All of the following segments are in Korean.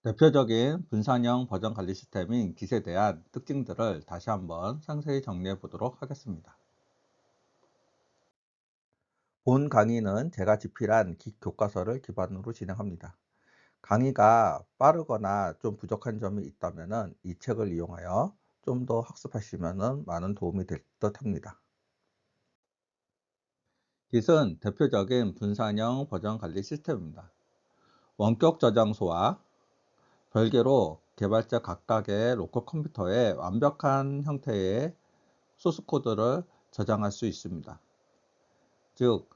대표적인 분산형 버전 관리 시스템인 Git에 대한 특징들을 다시 한번 상세히 정리해 보도록 하겠습니다. 본 강의는 제가 집필한 Git 교과서를 기반으로 진행합니다. 강의가 빠르거나 좀 부족한 점이 있다면 이 책을 이용하여 좀 더 학습하시면 많은 도움이 될 듯 합니다. Git은 대표적인 분산형 버전 관리 시스템입니다. 원격 저장소와 별개로 개발자 각각의 로컬 컴퓨터에 완벽한 형태의 소스 코드를 저장할 수 있습니다. 즉,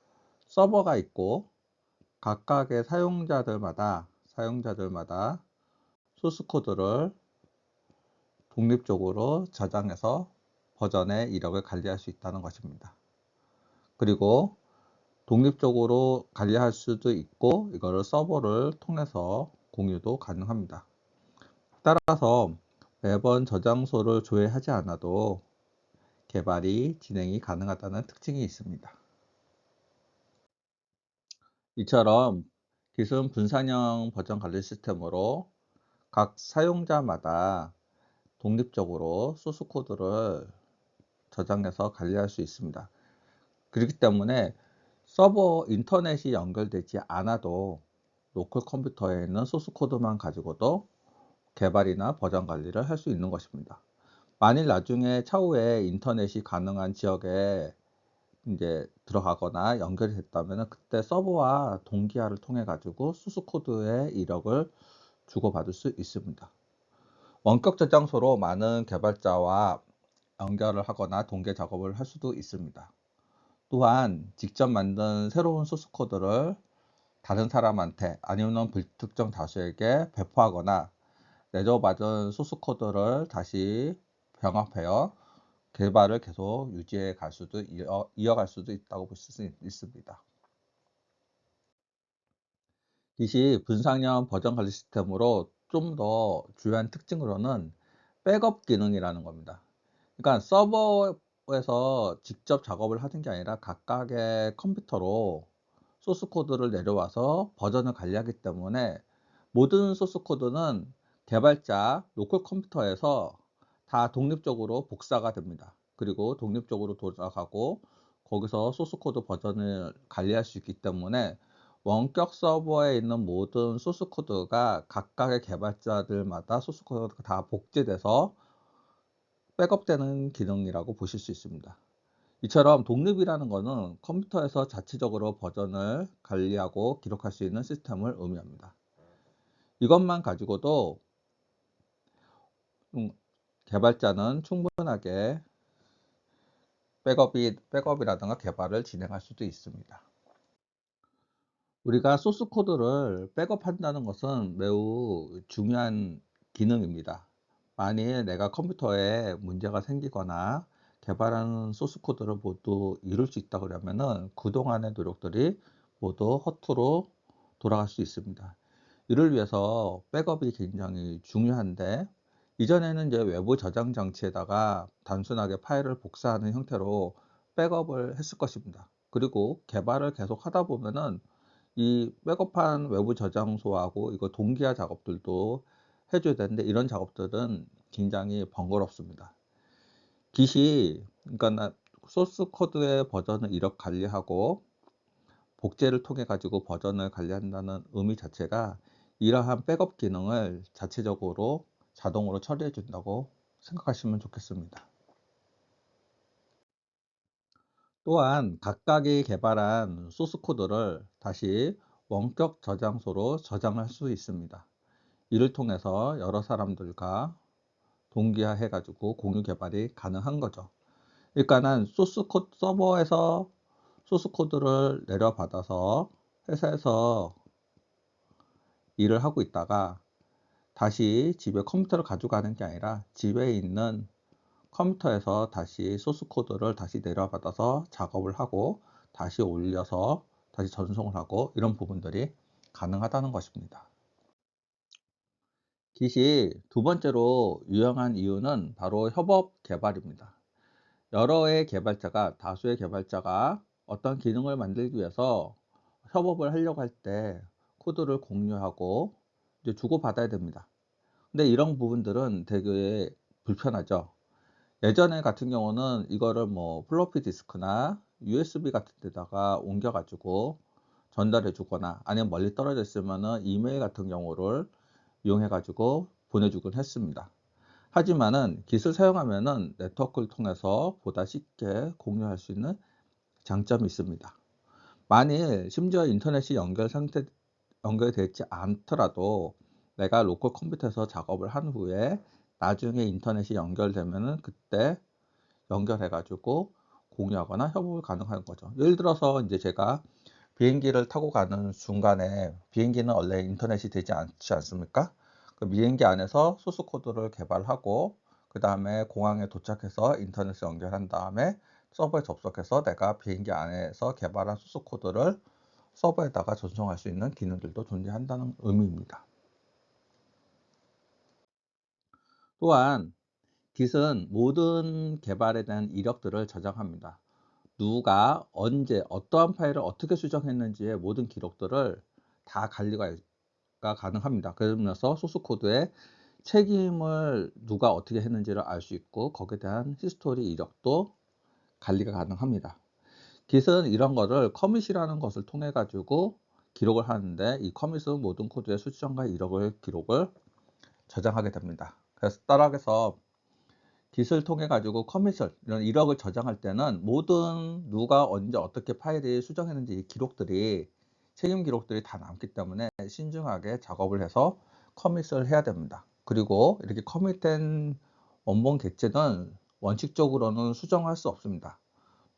서버가 있고 각각의 사용자들마다 소스 코드를 독립적으로 저장해서 버전의 이력을 관리할 수 있다는 것입니다. 그리고 독립적으로 관리할 수도 있고 이거를 서버를 통해서 공유도 가능합니다. 따라서 매번 저장소를 조회하지 않아도 개발이 진행이 가능하다는 특징이 있습니다. 이처럼 Git은 분산형 버전 관리 시스템으로 각 사용자마다 독립적으로 소스 코드를 저장해서 관리할 수 있습니다. 그렇기 때문에 서버 인터넷이 연결되지 않아도 로컬 컴퓨터에 있는 소스 코드만 가지고도 개발이나 버전 관리를 할 수 있는 것입니다. 만일 나중에 차후에 인터넷이 가능한 지역에 이제 들어가거나 연결이 됐다면 그때 서버와 동기화를 통해 가지고 소스 코드의 이력을 주고받을 수 있습니다. 원격 저장소로 많은 개발자와 연결을 하거나 동기 작업을 할 수도 있습니다. 또한 직접 만든 새로운 소스 코드를 다른 사람한테 아니면 불특정 다수에게 배포하거나 내줘받은 소스 코드를 다시 병합하여 개발을 계속 유지해 갈 수도 이어갈 수도 있다고 볼 수 있습니다. 이시 분산형 버전 관리 시스템으로 좀 더 주요한 특징으로는 백업 기능이라는 겁니다. 그러니까 서버에서 직접 작업을 하는 게 아니라 각각의 컴퓨터로 소스 코드를 내려와서 버전을 관리하기 때문에 모든 소스 코드는 개발자 로컬 컴퓨터에서 다 독립적으로 복사가 됩니다. 그리고 독립적으로 돌아가고 거기서 소스 코드 버전을 관리할 수 있기 때문에 원격 서버에 있는 모든 소스 코드가 각각의 개발자들마다 소스 코드가 다 복제돼서 백업되는 기능이라고 보실 수 있습니다. 이처럼 독립이라는 것은 컴퓨터에서 자체적으로 버전을 관리하고 기록할 수 있는 시스템을 의미합니다. 이것만 가지고도 개발자는 충분하게 백업이라든가 개발을 진행할 수도 있습니다. 우리가 소스 코드를 백업한다는 것은 매우 중요한 기능입니다. 만일 내가 컴퓨터에 문제가 생기거나 개발하는 소스 코드를 모두 이룰 수 있다 그러면은 그동안의 노력들이 모두 허투루 돌아갈 수 있습니다. 이를 위해서 백업이 굉장히 중요한데 이전에는 이제 외부 저장 장치에다가 단순하게 파일을 복사하는 형태로 백업을 했을 것입니다. 그리고 개발을 계속 하다 보면은 이 백업한 외부 저장소하고 이거 동기화 작업들도 해줘야 되는데 이런 작업들은 굉장히 번거롭습니다. Git이 그러니까 소스 코드의 버전을 이력 관리하고 복제를 통해 가지고 버전을 관리한다는 의미 자체가 이러한 백업 기능을 자체적으로 자동으로 처리해 준다고 생각하시면 좋겠습니다. 또한 각각이 개발한 소스 코드를 다시 원격 저장소로 저장할 수 있습니다. 이를 통해서 여러 사람들과 동기화해 가지고 공유 개발이 가능한 거죠. 그러니까는 소스 코드 서버에서 소스 코드를 내려받아서 회사에서 일을 하고 있다가 다시 집에 컴퓨터를 가져가는 게 아니라 집에 있는 컴퓨터에서 다시 소스 코드를 다시 내려받아서 작업을 하고 다시 올려서 다시 전송을 하고 이런 부분들이 가능하다는 것입니다. Git이 두 번째로 유용한 이유는 바로 협업 개발입니다. 다수의 개발자가 어떤 기능을 만들기 위해서 협업을 하려고 할 때 코드를 공유하고 이제 주고받아야 됩니다. 근데 이런 부분들은 되게 불편하죠. 예전에 같은 경우는 이거를 뭐 플로피 디스크나 USB 같은 데다가 옮겨 가지고 전달해 주거나 아니면 멀리 떨어져 있으면은 이메일 같은 경우를 이용해 가지고 보내 주곤 했습니다. 하지만은 기술 사용하면은 네트워크를 통해서 보다 쉽게 공유할 수 있는 장점이 있습니다. 만일 심지어 인터넷이 연결되지 않더라도 내가 로컬 컴퓨터에서 작업을 한 후에 나중에 인터넷이 연결되면은 그때 연결해 가지고 공유하거나 협업을 가능한 거죠. 예를 들어서 이제 제가 비행기를 타고 가는 중간에, 비행기는 원래 인터넷이 되지 않지 않습니까? 그 비행기 안에서 소스 코드를 개발하고 그다음에 공항에 도착해서 인터넷을 연결한 다음에 서버에 접속해서 내가 비행기 안에서 개발한 소스 코드를 서버에다가 전송할 수 있는 기능들도 존재한다는 의미입니다. 또한 Git은 모든 개발에 대한 이력들을 저장합니다. 누가 언제 어떠한 파일을 어떻게 수정했는지의 모든 기록들을 다 관리가 가능합니다. 그러면서 소스 코드의 책임을 누가 어떻게 했는지를 알 수 있고 거기에 대한 히스토리 이력도 관리가 가능합니다. Git은 이런 거를 커밋이라는 것을 통해 가지고 기록을 하는데, 이 커밋은 모든 코드의 수정과 이력을 기록을 저장하게 됩니다. 그래서 따라서 Git을 통해 가지고 커밋을, 이런 이력을 저장할 때는 모든 누가 언제 어떻게 파일이 수정했는지 이 기록들이, 책임 기록들이 다 남기 때문에 신중하게 작업을 해서 커밋을 해야 됩니다. 그리고 이렇게 커밋된 원본 객체는 원칙적으로는 수정할 수 없습니다.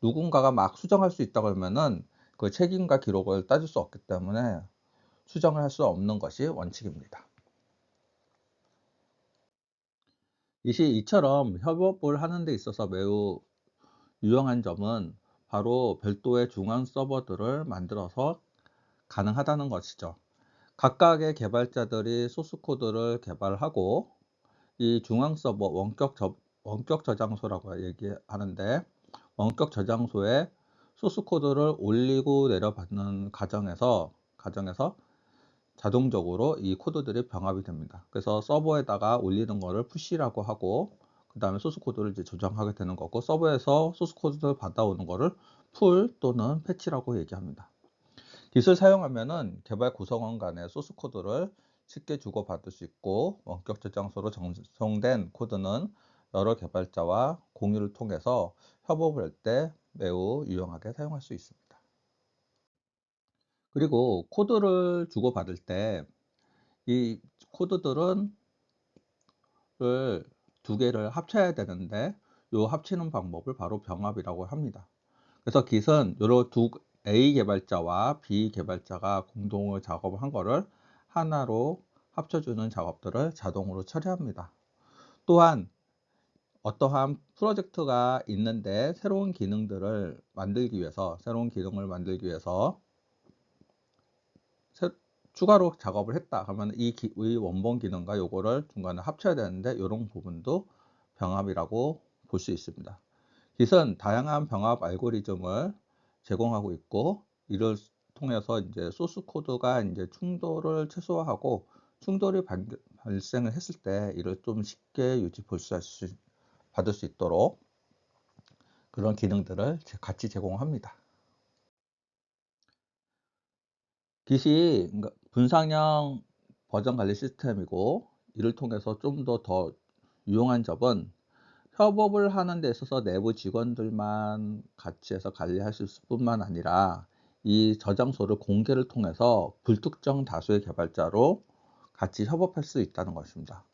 누군가가 막 수정할 수 있다고 하면은 그 책임과 기록을 따질 수 없기 때문에 수정을 할 수 없는 것이 원칙입니다. 이처럼 협업을 하는 데 있어서 매우 유용한 점은 바로 별도의 중앙 서버들을 만들어서 가능하다는 것이죠. 각각의 개발자들이 소스 코드를 개발하고 이 중앙 서버 원격 저장소라고 얘기하는데, 원격 저장소에 소스 코드를 올리고 내려받는 과정에서 자동적으로 이 코드들이 병합이 됩니다. 그래서 서버에다가 올리는 거를 푸시라고 하고, 그 다음에 소스 코드를 이제 조정하게 되는 거고, 서버에서 소스 코드를 받아오는 거를 풀 또는 패치라고 얘기합니다. Git을 사용하면은 개발 구성원 간의 소스 코드를 쉽게 주고받을 수 있고, 원격 저장소로 전송된 코드는 여러 개발자와 공유를 통해서 협업을 할 때 매우 유용하게 사용할 수 있습니다. 그리고 코드를 주고받을 때 이 코드들은 두 개를 합쳐야 되는데, 요 합치는 방법을 바로 병합이라고 합니다. 그래서 Git은 요런 A 개발자와 B 개발자가 공동으로 작업을 한 거를 하나로 합쳐주는 작업들을 자동으로 처리합니다. 또한 어떠한 프로젝트가 있는데 새로운 기능을 만들기 위해서 추가로 작업을 했다 하면 이 원본 기능과 요거를 중간에 합쳐야 되는데, 이런 부분도 병합이라고 볼 수 있습니다. Git은 다양한 병합 알고리즘을 제공하고 있고, 이를 통해서 이제 소스 코드가 이제 충돌을 최소화하고, 충돌이 발생을 했을 때 이를 좀 쉽게 받을 수 있도록 그런 기능들을 같이 제공합니다. Git이 분산형 버전 관리 시스템이고, 이를 통해서 좀 더 유용한 점은 협업을 하는 데 있어서 내부 직원들만 같이 해서 관리할 수 있을 뿐만 아니라 이 저장소를 공개를 통해서 불특정 다수의 개발자로 같이 협업할 수 있다는 것입니다.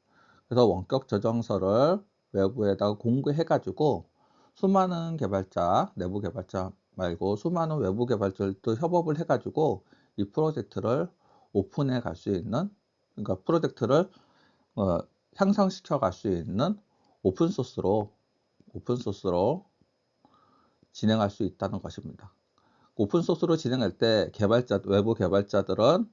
그래서 원격 저장소를 외부에다가 공개해 가지고 수많은 개발자, 내부 개발자 말고 수많은 외부 개발자들도 협업을 해 가지고 이 프로젝트를 오픈해 갈 수 있는, 그러니까 프로젝트를 향상시켜 갈 수 있는 오픈소스로 진행할 수 있다는 것입니다. 오픈소스로 진행할 때 외부 개발자들은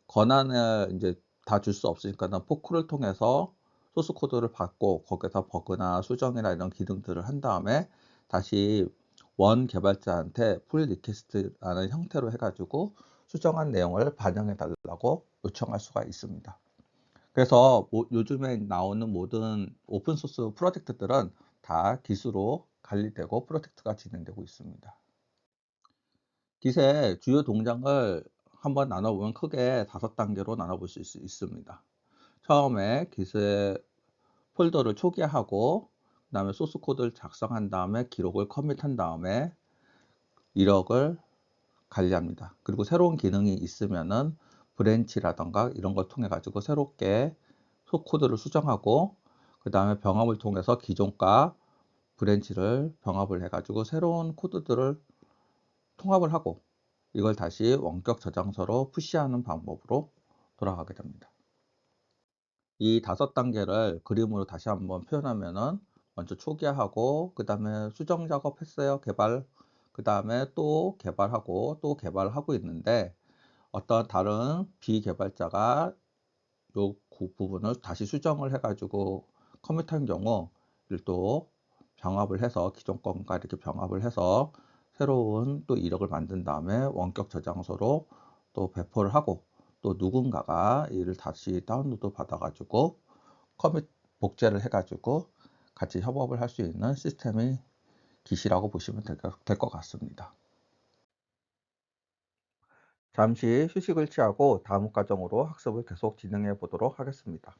권한을 이제 다 줄 수 없으니까 포크를 통해서 소스 코드를 받고 거기서 버그나 수정이나 이런 기능들을 한 다음에 다시 원 개발자한테 풀 리퀘스트라는 형태로 해가지고 수정한 내용을 반영해 달라고 요청할 수가 있습니다. 그래서 요즘에 나오는 모든 오픈소스 프로젝트들은 다 기수로 관리되고 프로젝트가 진행되고 있습니다. 깃의 주요 동작을 한번 나눠보면 크게 5단계로 나눠볼 수 있습니다. 처음에 깃의 폴더를 초기화하고, 그 다음에 소스 코드를 작성한 다음에 기록을 커밋한 다음에 이력을 관리합니다. 그리고 새로운 기능이 있으면은 브랜치라던가 이런 걸 통해 가지고 새롭게 코드를 수정하고, 그 다음에 병합을 통해서 기존과 브랜치를 병합을 해 가지고 새로운 코드들을 통합을 하고, 이걸 다시 원격 저장소로 푸시하는 방법으로 돌아가게 됩니다. 이 5단계를 그림으로 다시 한번 표현하면은, 먼저 초기화하고, 그 다음에 수정 작업했어요, 개발. 그 다음에 또 개발하고 또 개발하고 있는데, 어떤 다른 비개발자가 요 부분을 다시 수정을 해 가지고 커밋한 경우, 이를 또 병합을 해서 기존 것과 이렇게 병합을 해서 새로운 또 이력을 만든 다음에 원격 저장소로 또 배포를 하고, 또 누군가가 이를 다시 다운로드 받아 가지고 커밋 복제를 해 가지고 같이 협업을 할 수 있는 시스템이 깃이라고 보시면 될 것 같습니다. 잠시 휴식을 취하고 다음 과정으로 학습을 계속 진행해 보도록 하겠습니다.